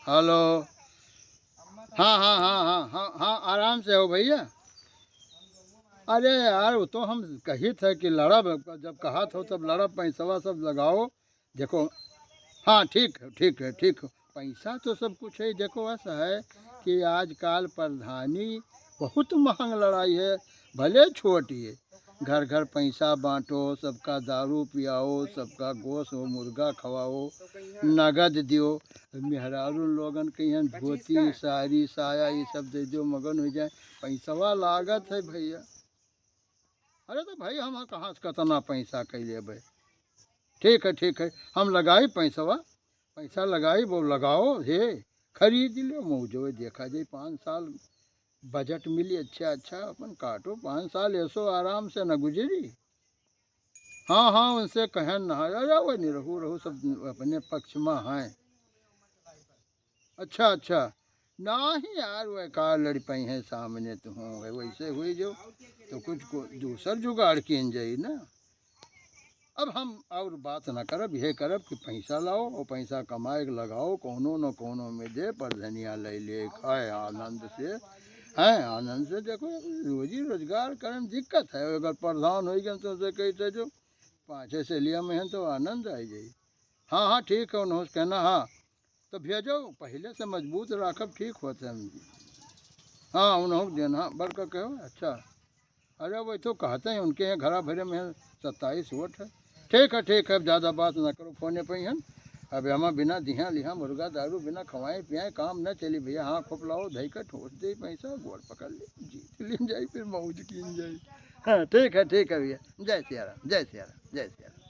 Hello. हाँ हाँ हाँ हाँ हाँ हाँ, आराम से हो भैया। अरे यार वो तो हम कही थे कि लड़ब, जब कहा था तब लड़ब, पैसवा सब लगाओ। देखो, हाँ ठीक है ठीक है ठीक है। पैसा तो सब कुछ है, देखो ऐसा है कि आजकल प्रधानी बहुत महंग लड़ाई है। भले छोटी है, घर घर पैसा बांटो, सबका दारू पियाओ, सबका गोश्त हो मुर्गा खवाओ, नगद दियो। मेहरारू लोगन के यहाँ धोती साड़ी साया ये सब दे दो, मगन हो जाए। पैसवा लागत है भैया। अरे तो भाई हम कहाँ से कितना पैसा कैले भाई। ठीक है ठीक है, हम लगाई पैसवा, पैसा लगाई वो लगाओ हे, खरीद लो मौजो देखा जाए। 5 साल बजट मिली अच्छा अच्छा, अपन काटो 5 साल ऐसो आराम से न गुजरी। हाँ हाँ, उनसे कहन ना, अरे वो नहीं, रहू रहू सब अपने पक्ष में हैं। अच्छा अच्छा, नहीं यार वह कार लड़ पाई है सामने तो हूँ वैसे हुई जो, तो कुछ को दूसर जुगाड़ किन जाई ना। अब हम और बात ना करब, यह करब कि पैसा लाओ और पैसा कमाए के लगाओ, कोनो न कोनो में दे, पर धनिया ले ले खाए आनंद से। हैं आनंद से, देखो रोजी रोजगार करे में दिक्कत है, अगर प्रधान हो गए तो उसे कहते जो पाँचे से लिया में है तो आनंद आ जाए। हाँ हाँ ठीक है, उन्होंने कहना हाँ, तो भेजो पहले से मजबूत राखब, ठीक होते हम जी। हाँ उन्होंने देना बड़का कहो अच्छा। अरे वही तो कहते हैं उनके यहाँ घरा भरे में 27 वोट है। ठीक है, अब ज़्यादा बात ना करो फोने पे ही। अब हम बिना दिहा लिहा मुर्गा दारू बिना खवाए पियाए काम न चली भैया। हाँ खूब लाओ धई का ठोस दे पैसा, गोड़ पकड़ ले, जीत लीन जाए, फिर मौज कीन जाए। हाँ ठीक है भैया, जय सिया राम, जय सिया राम, जय सिया राम।